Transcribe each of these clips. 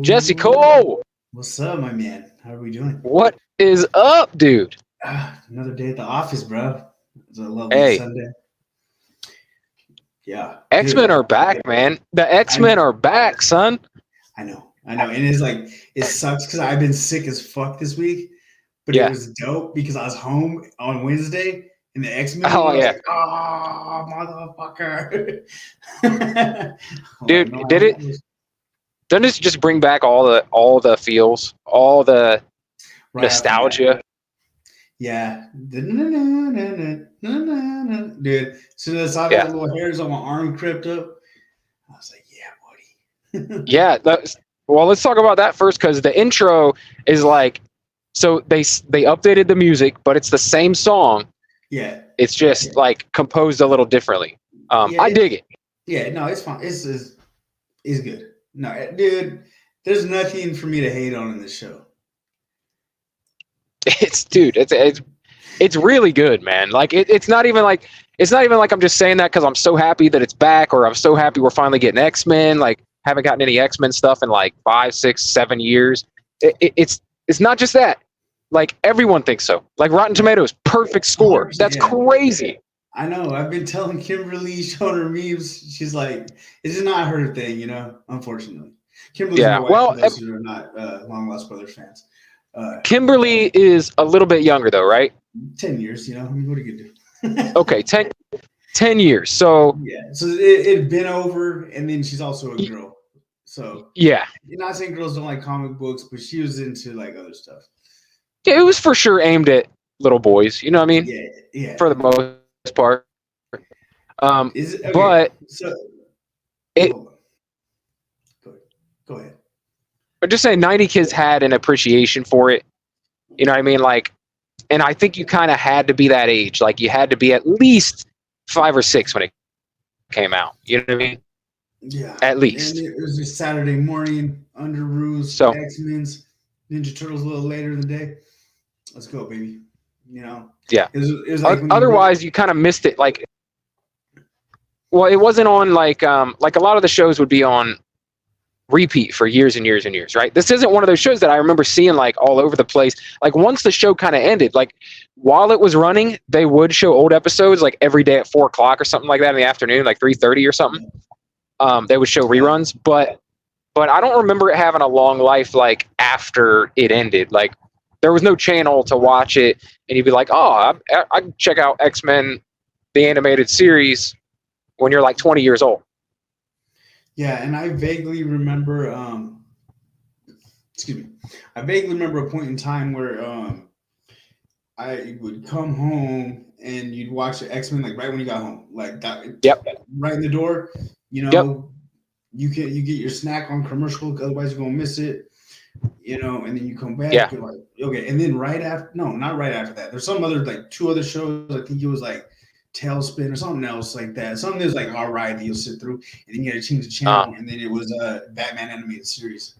Jesse Cole, What's up, my man? How are we doing? what is up, dude? Another day at the office, bro. It's a lovely Hey, Sunday. Yeah, X-Men dude. are back, man. The I X-Men are back, son. I know, and it's like it sucks because I've been sick as fuck this week, but it Yeah. was dope because I was home on Wednesday and the X-Men. Oh, I was yeah. like, oh, motherfucker, I'm like, Dude, no, I did don't it? want this. Doesn't this just bring back all the feels, all the Right after that. nostalgia? Yeah, dude. As soon as I saw Yeah. that little hairs on my arm crept up, I was like, yeah, buddy. Yeah. Well, let's talk about that first because the intro is like, so they updated the music, but it's the same song. Yeah. It's just like composed a little differently. Yeah, I dig it. Yeah, no, it's fine. It's good. No, dude, there's nothing for me to hate on in this show. It's really good, man. Like it's not even like I'm just saying that because I'm so happy that it's back, or I'm so happy we're finally getting X-Men. Like haven't gotten any X-Men stuff in like 5, 6, 7 years. It's not just that. Like everyone thinks so. Like Rotten Tomatoes, perfect score. That's crazy. I know. I've been telling Kimberly, showing her memes. She's like, it's just not her thing, unfortunately. Kimberly's my wife, for those who are not Long Lost Brothers fans. Kimberly is a little bit younger, though, right? 10 years, I mean, what are you going to do? Okay, 10 years. So yeah, so it'd been over, and then she's also a girl. So yeah. You're not saying girls don't like comic books, but she was into like other stuff. Yeah, it was for sure aimed at little boys. You know what I mean? Yeah. For the most part. Is it, okay, but so go ahead. But just saying, 90 Kids had an appreciation for it. You know what I mean? Like, and I think you kind of had to be that age. Like, you had to be at least 5 or 6 when it came out. You know what I mean? Yeah. At least. And it was just Saturday morning, under rules, so, X-Men's, Ninja Turtles a little later in the day. Let's go, baby. Yeah. It was like otherwise, you kind of missed it. Like, well, it wasn't on like a lot of the shows would be on repeat for years and years and years, right? This isn't one of those shows that I remember seeing like all over the place. Like once the show kind of ended, like while it was running, they would show old episodes like every day at 4:00 or something like that in the afternoon, like 3:30 or something. They would show reruns, but I don't remember it having a long life like after it ended. Like there was no channel to watch it, and you'd be like, oh, I can check out X-Men, the animated series, when you're like 20 years old. Yeah, and I vaguely remember I vaguely remember a point in time where I would come home and you'd watch the X-Men like right when you got home. Like that right in the door, you get your snack on commercial, otherwise you're gonna miss it. And then you come back, you're like, okay, and then not right after that. There's some other like 2 other shows. I think it was like Tailspin or something else like that. Something that's like all right that you'll sit through, and then you had to change the channel, and then it was a Batman animated series,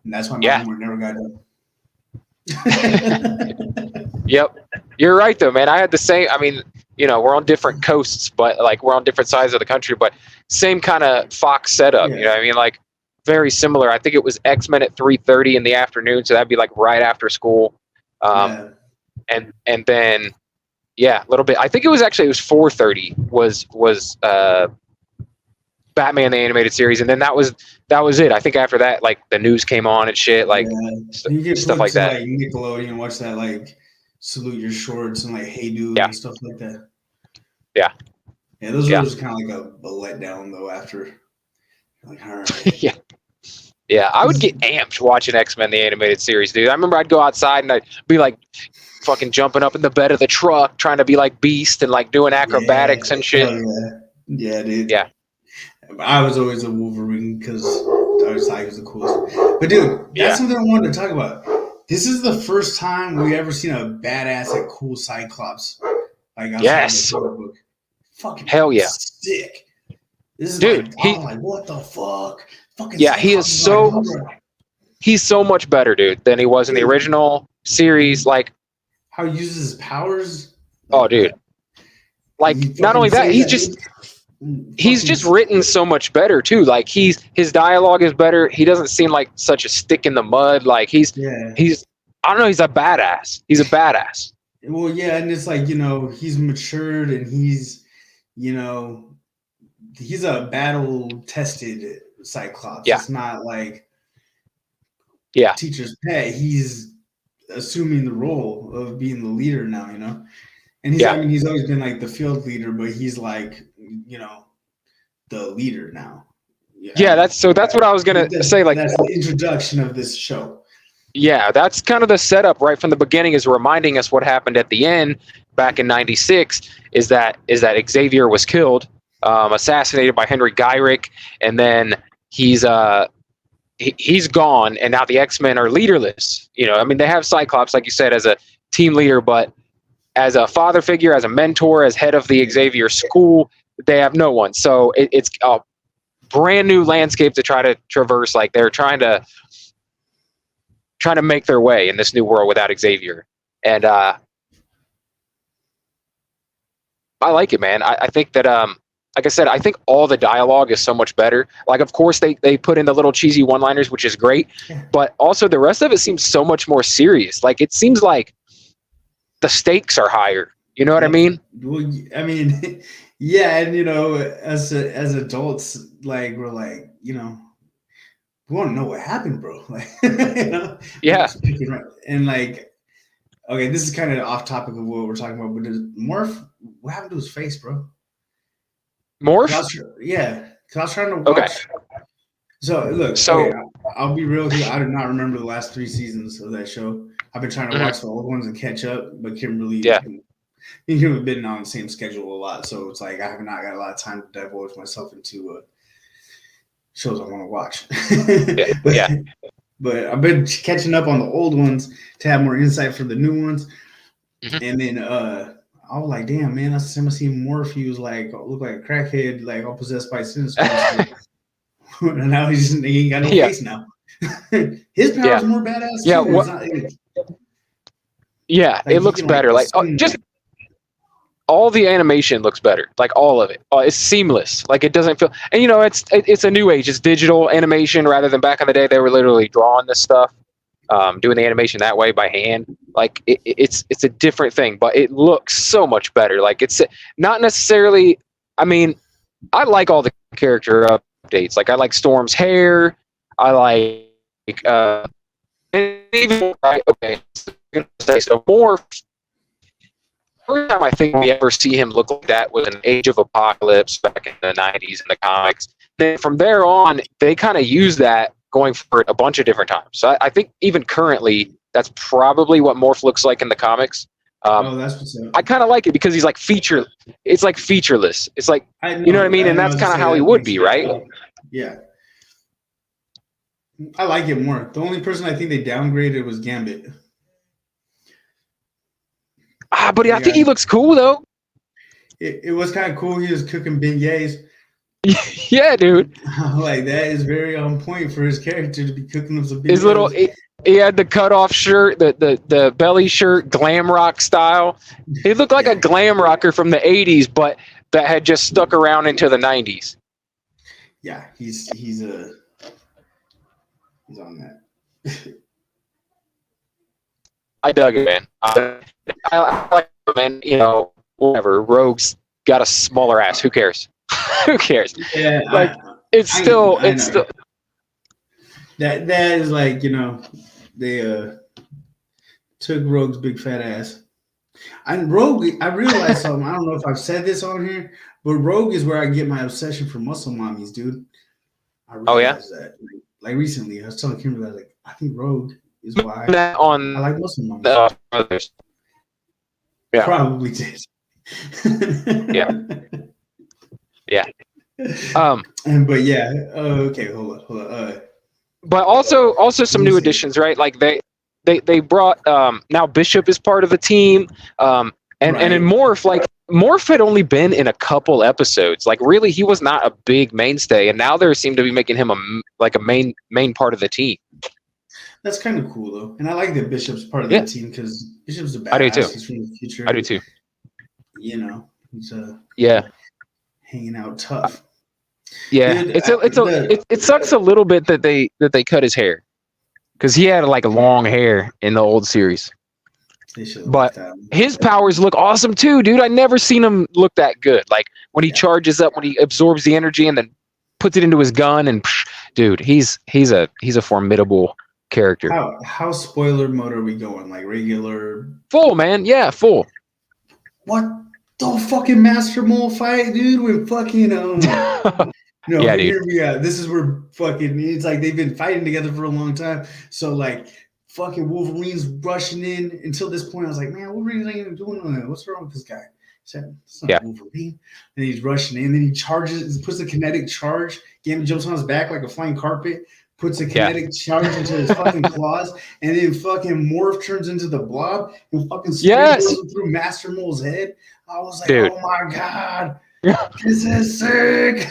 and that's why my homework never got done. Yep, you're right though, man. I had the same. I mean, we're on different coasts, but like we're on different sides of the country, but same kind of Fox setup. You know what I mean? Like very similar. I think it was X-Men at 3:30 in the afternoon, so that'd be like right after school, and then. Yeah, a little bit. I think it was 4:30 was Batman the animated series, and then that was it. I think after that, like the news came on and shit, like stuff like that. Like Nickelodeon, watch that like Salute Your Shorts and like Hey Dude and stuff like that. Yeah, those was kind of like a letdown though. After like, all right. Yeah, I would get amped watching X-Men the animated series, dude. I remember I'd go outside and I'd be like fucking jumping up in the bed of the truck trying to be like Beast and like doing acrobatics and shit. Yeah, dude. Yeah. I was always a Wolverine because I was the coolest. But dude, that's something I wanted to talk about. This is the first time we ever seen a badass like cool Cyclops. Like yes. The book. Fucking hell yeah. Sick. This is dude. I'm like, what the fuck? Fucking yeah, he is so. He's so much better, dude, than he was in the original series. Like how he uses his powers. Oh, dude. Like not only that, he's just he's just written so much better too. Like his dialogue is better. He doesn't seem like such a stick in the mud. Like he's I don't know, he's a badass. He's a badass. Well, yeah, and it's like, he's matured and he's, he's a battle tested Cyclops. Yeah. It's not like teacher's pet. He's assuming the role of being the leader now, And he's he's always been like the field leader, but he's like, the leader now. That's what I was gonna say. Like, that's the introduction of this show. Yeah, that's kind of the setup right from the beginning, is reminding us what happened at the end back in '96. Is that Xavier was killed, assassinated by Henry Gyrick, and then he's gone, and now the X-Men are leaderless. They have Cyclops, like you said, as a team leader, but as a father figure, as a mentor, as head of the Xavier school, they have no one. So it's a brand new landscape to try to traverse. Like they're trying to make their way in this new world without Xavier. And I like it, man. I think that, like I said, I think all the dialogue is so much better. Like, of course, they put in the little cheesy one-liners, which is great. But also the rest of it seems so much more serious. Like, it seems like the stakes are higher. You know what I mean? Well, I mean, yeah, and as adults, like we're like, we want to know what happened, bro. Like, Yeah. And like, okay, this is kind of off topic of what we're talking about, but Morph, what happened to his face, bro? Morph? Because I was trying to watch. Okay. So look, I'll be real with you. I do not remember the last 3 seasons of that show. I've been trying to watch the old ones and catch up, but Kimberly, have been on the same schedule a lot, so it's like I have not got a lot of time to divulge myself into shows I want to watch. But I've been catching up on the old ones to have more insight for the new ones. And then I was like, damn, man, last time I seen Morph, he was like, looked like a crackhead, like all possessed by sinister. And now he ain't got no face now. His power's more badass too. It looks better. Like just all the animation looks better. Like all of it. It's seamless. Like it doesn't feel. And it's a new age. It's digital animation rather than back in the day they were literally drawing this stuff, doing the animation that way by hand. Like it's a different thing, but it looks so much better. Like it's not necessarily. I mean, I like all the character updates. Like I like Storm's hair. I like and even so more. First time I think we ever see him look like that was in Age of Apocalypse back in the 90s in the comics. Then from there on, they kind of use that going for it a bunch of different times. So I think even currently, that's probably what Morph looks like in the comics. That's what's up. I kind of like it because he's like it's like featureless. It's like, you know what I mean? And that's kind of how he would be, right? Yeah. I like it more. The only person I think they downgraded was Gambit. But I think he looks cool though. It was kind of cool. He was cooking beignets. Yeah, dude. Like that is very on point for his character to be cooking them some beignets. His little, he had the cutoff shirt, the belly shirt, glam rock style. He looked like a glam rocker from the '80s, but that had just stuck around into the '90s. Yeah, he's on that. I dug it, man. I like it, man. Whatever. Rogue's got a smaller ass. Who cares? Who cares? Yeah, like it's still. That is like they took Rogue's big fat ass. And Rogue, I realized something. I don't know if I've said this on here, but Rogue is where I get my obsession for muscle mommies, dude. I realized that. Like recently, I was telling Kimberly, I was like, I think Rogue is why I like muscle mommies. Yeah. Probably did. Yeah. But yeah. Okay. Hold on. But also some new additions, right? Like they brought now Bishop is part of the team. And in Morph, like Morph had only been in a couple episodes. Like really, he was not a big mainstay, and now they seem to be making him a main part of the team. That's kind of cool though, and I like that Bishop's part of the team because Bishop's a badass. I do too. He's from the future. I do too. He's yeah. hanging out tough. Yeah, dude, it sucks a little bit that they cut his hair, because he had like long hair in the old series. But his powers look awesome too, dude. I never seen him look that good. Like when he charges up, when he absorbs the energy and then puts it into his gun, and dude, he's a formidable character. How spoiler mode are we going? Like regular? Full, man. Yeah, full. What the fucking Master Mole fight, dude? With fucking yeah, dude. This is where fucking it's like they've been fighting together for a long time. So like fucking Wolverine's rushing in. Until this point, I was like, man, Wolverine's ain't even doing nothing. What's wrong with this guy? It's not Wolverine. And he's rushing in. Then he charges, puts a kinetic charge. Gambit jumps on his back like a flying carpet. Puts a kinetic charge into his fucking claws, and then fucking Morph turns into the Blob and fucking goes through Master Mole's head. I was like, dude. Oh my god, this is sick.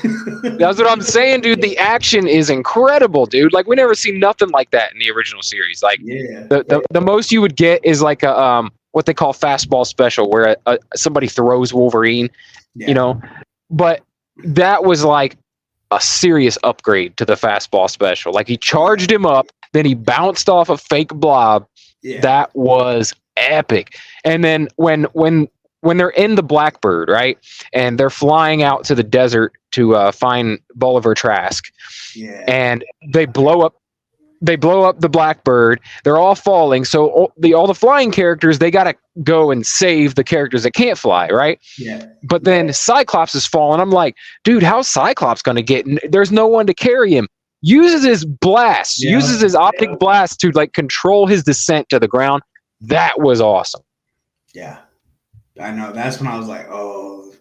That's what I'm saying, dude. The action is incredible, dude. Like we never seen nothing like that in the original series. Like the most you would get is like a what they call fastball special, where somebody throws Wolverine, you know. But that was like a serious upgrade to the fastball special. Like he charged him up, then he bounced off a fake Blob. That was epic. And then when they're in the Blackbird, right, and they're flying out to the desert to find Bolivar Trask, and they blow up the Blackbird. They're all falling, so all the flying characters, they gotta go and save the characters that can't fly, right? But then Cyclops is falling. I'm like, dude, how's Cyclops gonna get? There's no one to carry him. Uses his blast, uses his optic blast to like control his descent to the ground. That was awesome. Yeah, I know. That's when I was like, oh,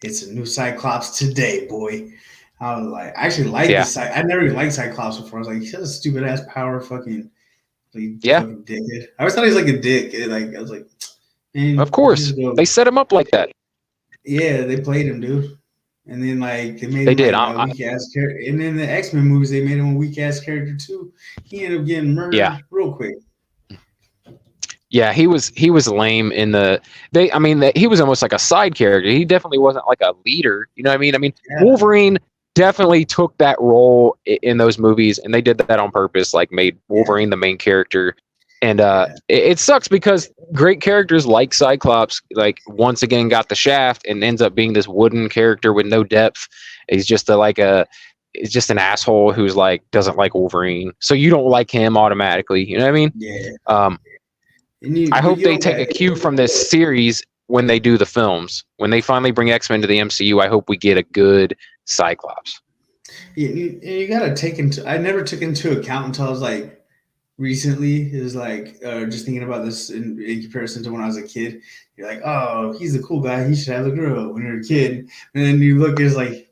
it's a new Cyclops today, boy. I was like, I actually like this. I never even liked Cyclops before. I was like, he has a stupid ass power, fucking, fucking dickhead. I always thought he was like a dick. Like I was like, man, of course they set him up like that. Yeah, they played him, dude. And then like they made him like, a weak ass character. And then the X-Men movies, they made him a weak ass character too. He ended up getting murdered real quick. Yeah, he was lame in he was almost like a side character. He definitely wasn't like a leader. You know what I mean? Wolverine definitely took that role in those movies, and they did that on purpose, like made Wolverine the main character. And it sucks because great characters like Cyclops, like once again got the shaft and ends up being this wooden character with no depth. He's just it's just an asshole who's like doesn't like Wolverine, so you don't like him automatically. You know what I mean? I hope they take a cue from this series when they do the films. When they finally bring X-Men to the MCU, I hope we get a good Cyclops. Yeah, you gotta take into. I never took into account until I was like recently. Is like just thinking about this in comparison to when I was a kid. You're like, oh, he's a cool guy. He should have a girl when you're a kid. And then you look, it's like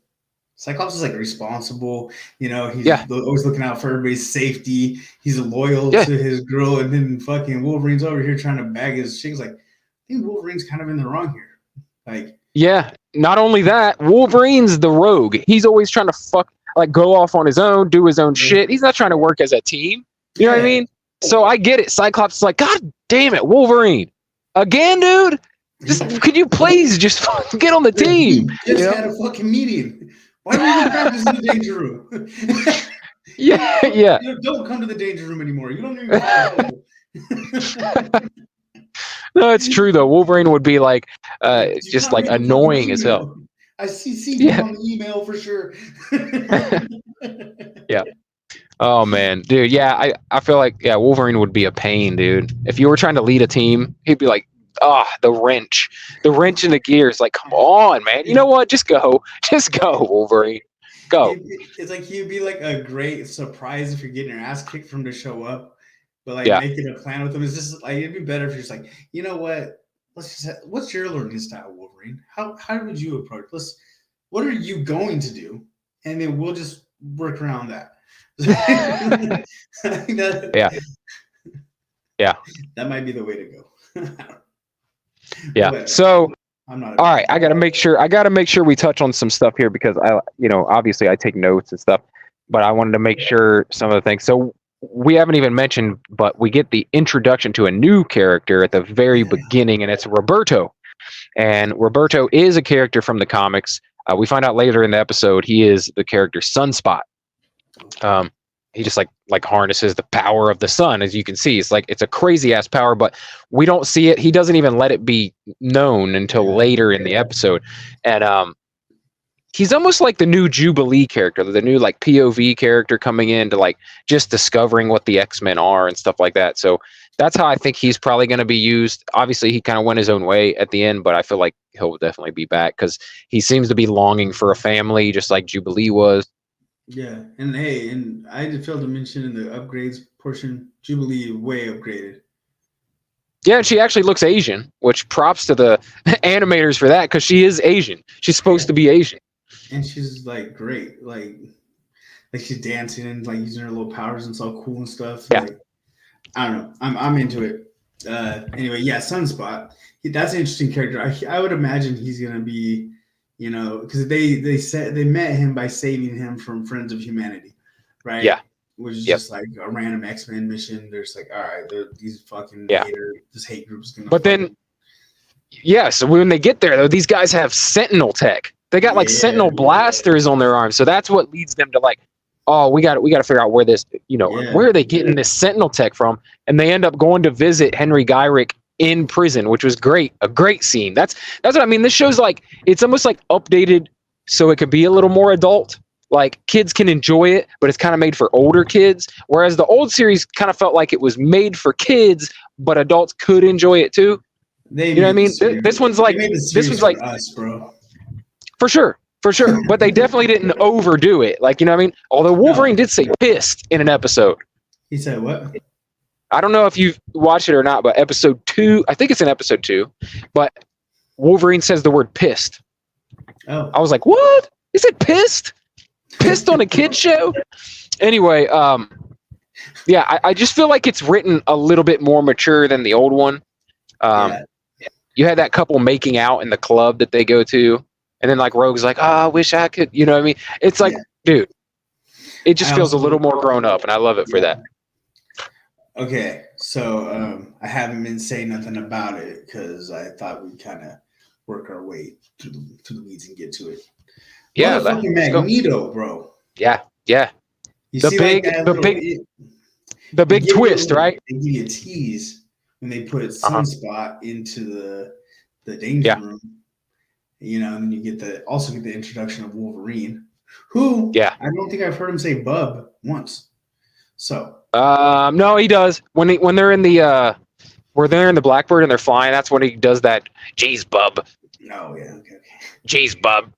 Cyclops is like responsible. You know, he's always looking out for everybody's safety. He's loyal to his girl. And then fucking Wolverine's over here trying to bag his chicks. Like, I think Wolverine's kind of in the wrong here. Like, not only that, Wolverine's the rogue. He's always trying to go off on his own, do his own shit. He's not trying to work as a team. You know what I mean? So I get it. Cyclops is like, God damn it, Wolverine. Again, dude? Could you please just get on the team? You just had a fucking meeting. Why don't you practice in the danger room? Don't come to the danger room anymore. You don't even No, it's true though. Wolverine would be like just like annoying as hell. I see on the email for sure. Oh man, dude. Yeah, I feel like Wolverine would be a pain, dude. If you were trying to lead a team, he'd be like, the wrench in the gears. Like, come on, man. You know what? Just go, Wolverine. Go. It's like he'd be like a great surprise if you're getting your ass kicked for him to show up. But like making a plan with him is just like it'd be better if you're just like, you know what? What's your learning style, Wolverine? How would you approach? What are you going to do? And then we'll just work around that. That might be the way to go. So all right, I gotta make sure we touch on some stuff here because obviously I take notes and stuff, but I wanted to make sure some of the things. So we haven't even mentioned, but we get the introduction to a new character at the very beginning, and it's Roberto. And Roberto is a character from the comics. We find out later in the episode he is the character Sunspot. He just like harnesses the power of the sun, as you can see. It's a crazy ass power, but we don't see it. He doesn't even let it be known until later in the episode. And he's almost like the new Jubilee character, the new like POV character coming in to like just discovering what the X-Men are and stuff like that. So that's how I think he's probably going to be used. Obviously, he kind of went his own way at the end, but I feel like he'll definitely be back because he seems to be longing for a family, just like Jubilee was. Yeah, and hey, and I did fail to mention in the upgrades portion, Jubilee way upgraded. Yeah, and she actually looks Asian, which props to the animators for that because she is Asian. She's supposed to be Asian. And she's like great, like she's dancing and like using her little powers and it's all cool and stuff. Yeah. Like, I don't know. I'm into it. Anyway, yeah, Sunspot. That's an interesting character. I would imagine he's gonna be, you know, because they said they met him by saving him from Friends of Humanity, right? Yeah. Which is just like a random X-Men mission. There's like, all right, these fucking this hate group's gonna. But then, so when they get there, though, these guys have Sentinel tech. They got like Sentinel blasters on their arms, so that's what leads them to like, oh, we got to figure out where this, where are they getting this Sentinel tech from? And they end up going to visit Henry Gyrick in prison, which was a great scene. That's what I mean. This show's like, it's almost like updated so it could be a little more adult. Like kids can enjoy it, but it's kind of made for older kids. Whereas the old series kind of felt like it was made for kids, but adults could enjoy it too. You know what I mean? This one's like us, bro. For sure. But they definitely didn't overdo it. Like, you know what I mean? Although Wolverine did say pissed in an episode. He said what? I don't know if you've watched it or not, but episode 2, I think it's in episode 2, but Wolverine says the word pissed. Oh. I was like, what? He said pissed? Pissed on a kid show? Anyway, I just feel like it's written a little bit more mature than the old one. You had that couple making out in the club that they go to. And then like Rogue's like, I wish I could, you know what I mean? It's like, dude, it just feels a little more grown up, and I love it for that. Okay, so I haven't been saying nothing about it because I thought we'd kind of work our way to the weeds and get to it. Yeah, fucking Magneto, bro. Yeah. You see the big twist, right? They give you a tease when they put Sunspot into the danger room. You know, and then you get the introduction of Wolverine, who I don't think I've heard him say "bub" once. So no, he does when they're in the Blackbird and they're flying. That's when he does that. Jeez, bub. Oh yeah, okay. Jeez, bub.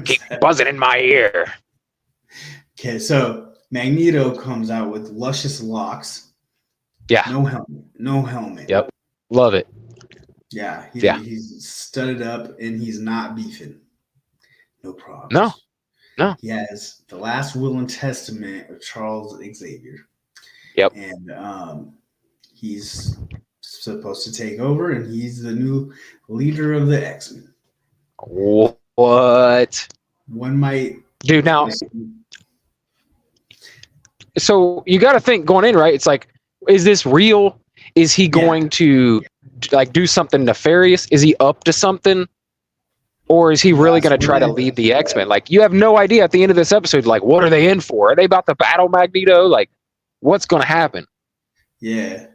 Keep buzzing in my ear. Okay, so Magneto comes out with luscious locks. Yeah. No helmet. Yep. Love it. Yeah, he's studded up and he's not beefing. No problem. No. He has the last will and testament of Charles Xavier. Yep. And he's supposed to take over, and he's the new leader of the X-Men. What? One might. Dude, now. So you got to think going in, right? It's like, is this real? Is he going to like do something nefarious? Is he up to something? Or is he really going to try to lead the X-Men? Like, you have no idea at the end of this episode, like, what are they in for? Are they about to battle Magneto? Like, what's going to happen? Yeah.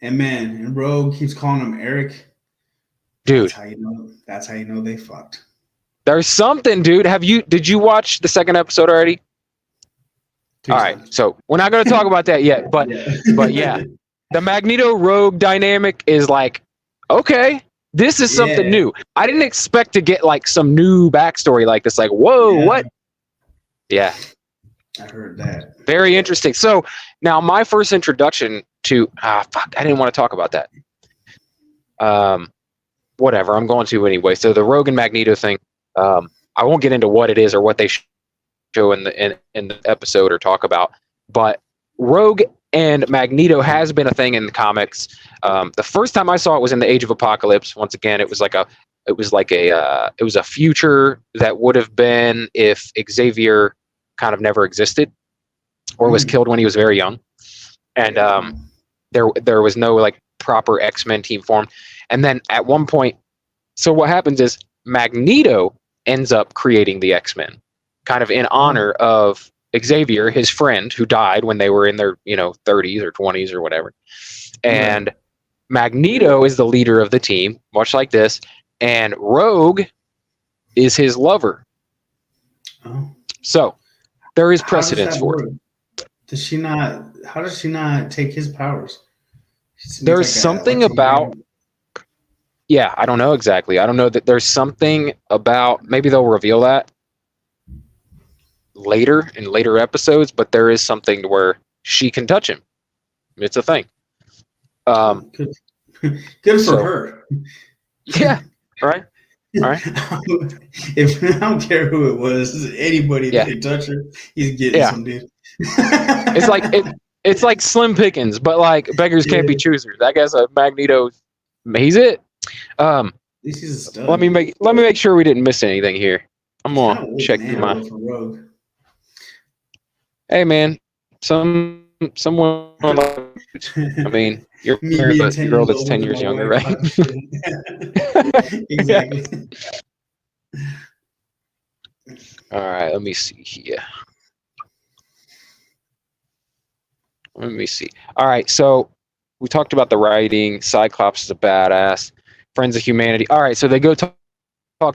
And Rogue keeps calling him Eric. Dude. That's how you know they fucked. There's something, dude. Did you watch the second episode already? All right. So we're not going to talk about that yet, but yeah. The Magneto Rogue dynamic is like, okay, this is something new. I didn't expect to get like some new backstory like this. Like, whoa, what? Yeah. I heard that. Very interesting. So now my first introduction to, I didn't want to talk about that. Whatever, I'm going to anyway. So the Rogue and Magneto thing, I won't get into what it is or what they show in the episode or talk about, but Rogue and Magneto has been a thing in the comics. The first time I saw it was in the Age of Apocalypse. Once again, it was a future that would have been if Xavier kind of never existed or was killed when he was very young, and there was no like proper X-Men team formed. And then at one point, so what happens is Magneto ends up creating the X-Men, kind of in honor of Xavier, his friend who died when they were in their 30s or 20s or whatever. And Magneto is the leader of the team, much like this, and Rogue is his lover. Oh. So there is precedence for it. How does she not take his powers? There's something about, I don't know exactly. I don't know that there's something about, maybe they'll reveal that later in later episodes, but there is something where she can touch him. It's a thing. Good for her. Yeah. Right. All right. If I don't care who it was, anybody that can touch her, he's getting some dude. It's like Slim Pickens, but like beggars can't be choosers. I guess Magneto, he's it. This is a stud. Let me make sure we didn't miss anything here. I'm gonna check my. Hey man, someone. I mean, you're married a girl that's 10 years younger, right? Exactly. All right, let me see here. Let me see. All right, so we talked about the writing. Cyclops is a badass. Friends of Humanity. All right, so they go talk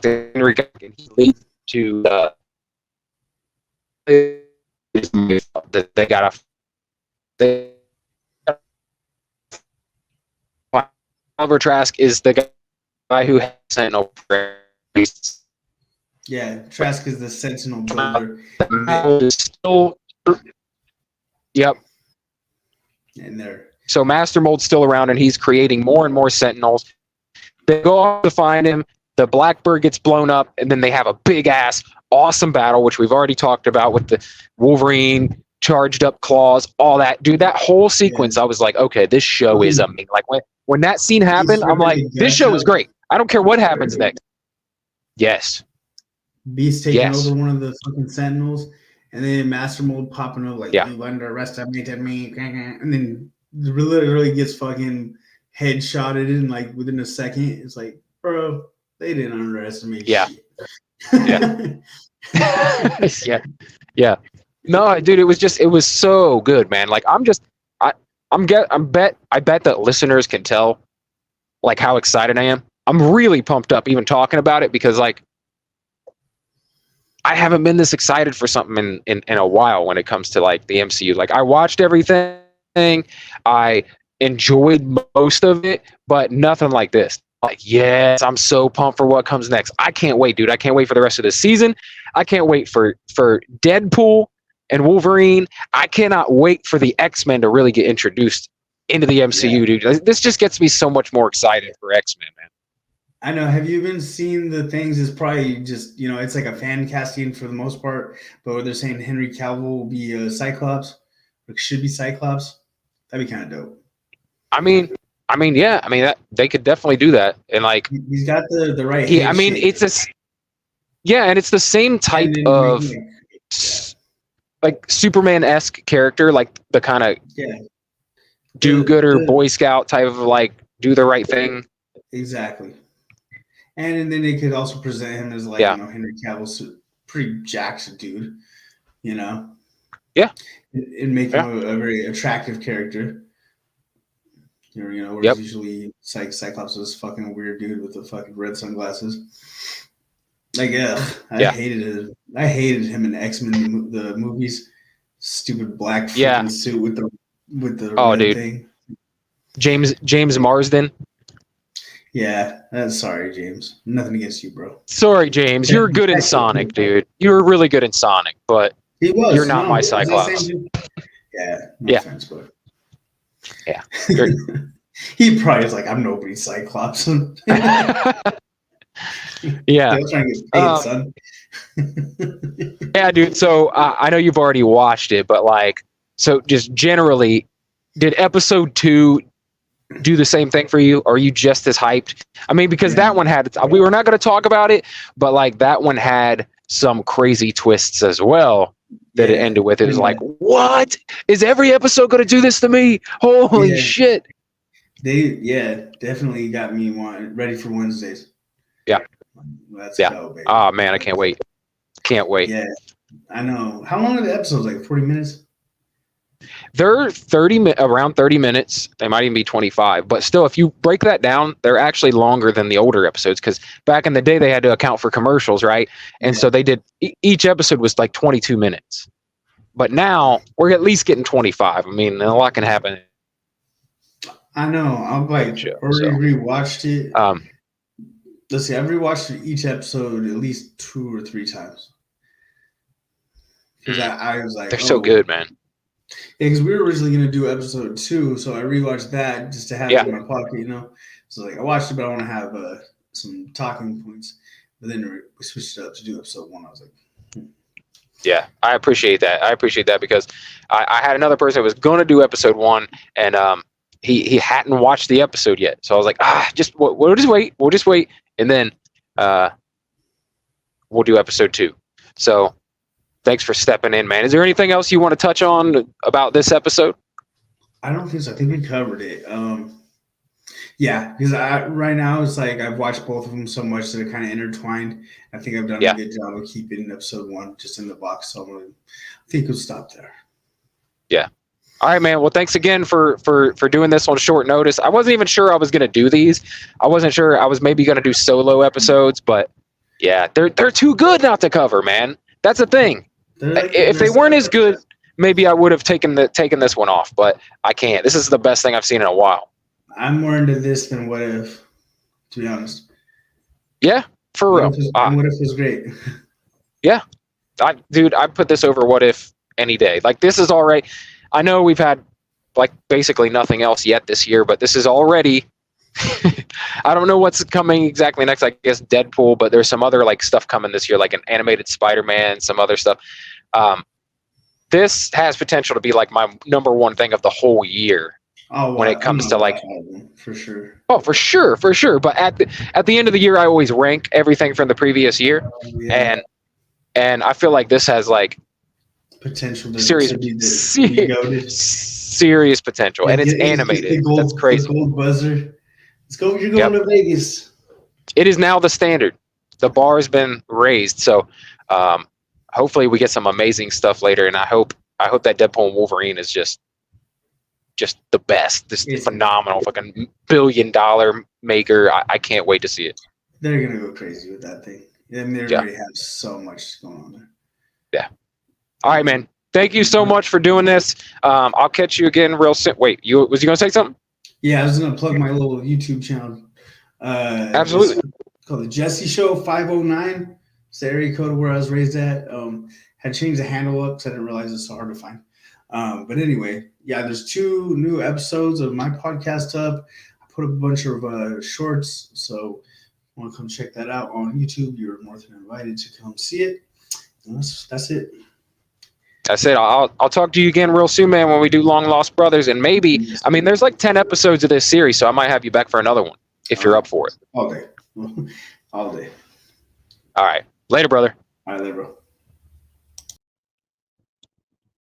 to Henry, and he leads to they got a. Oliver Trask is the guy who has Sentinel. Yeah, Trask is the Sentinel builder. Yep. And there. So Master Mold's still around, and he's creating more and more Sentinels. They go off to find him. The Blackbird gets blown up, and then they have a big-ass, awesome battle, which we've already talked about with the Wolverine, charged up claws, all that. Dude, that whole sequence, I was like, okay, this show is amazing. Like, when that scene happened, I'm like, this show is great. I don't care what happens next. Yes. Beast taking over one of the fucking Sentinels, and then Master Mold popping up like, you under arrest, me, and then literally gets fucking headshotted in like within a second. It's like, bro, they didn't underestimate shit. Yeah. No, dude, it was so good, man. Like, I bet that listeners can tell like how excited I am. I'm really pumped up even talking about it because like I haven't been this excited for something in a while when it comes to like the MCU. Like, I watched everything. I enjoyed most of it, but nothing like this. Like, yes, I'm so pumped for what comes next. I can't wait, dude. I can't wait for the rest of the season. I can't wait for Deadpool and Wolverine. I cannot wait for the X-Men to really get introduced into the MCU, dude. This just gets me so much more excited for X-Men, man. I know. Have you been seeing the things? It's probably just, it's like a fan casting for the most part, but where they're saying Henry Cavill will be Cyclops, or should be Cyclops. That'd be kind of dope. I mean, yeah. I mean, that they could definitely do that, and like he's got the right. I mean, it's and it's the same type of like Superman-esque character, like the kind of do-gooder Boy Scout type of like do the right thing. Exactly. And then they could also present him as like Henry Cavill's pretty jacked dude, Yeah. And make him a very attractive character. Whereas usually Cyclops was fucking weird dude with the fucking red sunglasses. Like, I hated him in X-Men the movies. Stupid black suit with the red thing. James Marsden. Yeah, sorry, James. Nothing against you, bro. Sorry, James. You're good in Sonic, dude. You were really good in Sonic, but you're not my Cyclops. No offense, but yeah. He probably is like, I'm nobody's Cyclops. Yeah. Still trying to get paid, son. Yeah, dude. So I know you've already watched it, but like, so just generally, did episode 2 do the same thing for you? Or are you just as hyped? I mean, because that one had, we were not going to talk about it, but like that one had some crazy twists as well that it ended with. It was like, what? Is every episode going to do this to me? Holy shit. They definitely got me ready for Wednesdays. Yeah. Let's Yeah. go, baby. Oh man, I can't wait. Can't wait. Yeah, I know. How long are the episodes? Like 40 minutes? They're around 30 minutes. They might even be 25, but still, if you break that down, they're actually longer than the older episodes, because back in the day they had to account for commercials, right? And so they did, each episode was like 22 minutes, but now we're at least getting 25. I mean, a lot can happen. I know. I'm like already rewatched it. Let's see, I've rewatched each episode at least 2 or 3 times. Because I was like, they're so good, man. Yeah, because we were originally going to do episode 2, so I rewatched that just to have it in my pocket, you know. So like I watched it, but I want to have some talking points. But then we switched it up to do episode 1. I was like, Yeah, I appreciate that. I appreciate that, because I had another person that was going to do episode 1, and he hadn't watched the episode yet. So I was like, we'll just wait. We'll just wait, and then we'll do episode 2. So thanks for stepping in, man. Is there anything else you want to touch on about this episode? I don't think so. I think we covered it. Yeah, because right now it's like I've watched both of them so much that they're kind of intertwined. I think I've done a good job of keeping episode 1 just in the box. So I think we'll stop there. Yeah. All right, man. Well, thanks again for doing this on short notice. I wasn't even sure I was going to do these. I wasn't sure I was maybe going to do solo episodes, but yeah, they're too good not to cover, man. That's the thing. If they weren't as good, maybe I would have taken this one off, but I can't. This is the best thing I've seen in a while. I'm more into this than What If, to be honest. Yeah, for real. What If was great. Yeah. I'd put this over What If any day. Like, this is all right. I know we've had like basically nothing else yet this year, but this is already I don't know what's coming exactly next. I guess Deadpool, but there's some other like stuff coming this year, like an animated Spider-Man, some other stuff. This has potential to be like my number 1 thing of the whole year. When it comes to like, for sure. Oh, for sure. But at the end of the year, I always rank everything from the previous year, and I feel like this has like potential to serious potential, and it's animated. That's crazy. The gold buzzer. Let's go. You're going to Vegas. It is now the standard. The bar has been raised. So hopefully we get some amazing stuff later, and I hope that Deadpool and Wolverine is just the best. This phenomenal fucking $1 billion maker. I can't wait to see it. They're gonna go crazy with that thing. And they already have so much going on there. Yeah. All right, man. Thank you so much for doing this. I'll catch you again real soon. Wait, was you gonna say something? Yeah, I was gonna plug my little YouTube channel. Absolutely. It's called the Jesse Show 509. It's the area code where I was raised at. Had changed the handle up because I didn't realize it's so hard to find. But anyway, yeah, there's 2 new episodes of my podcast up. I put up a bunch of shorts, so if you want to come check that out on YouTube, you're more than invited to come see it. And that's it. That's it. I'll talk to you again real soon, man, when we do Long Lost Brothers, and maybe there's like 10 episodes of this series, so I might have you back for another one if you're up for it. All day. All day. All right. Later, brother. All right, later, bro.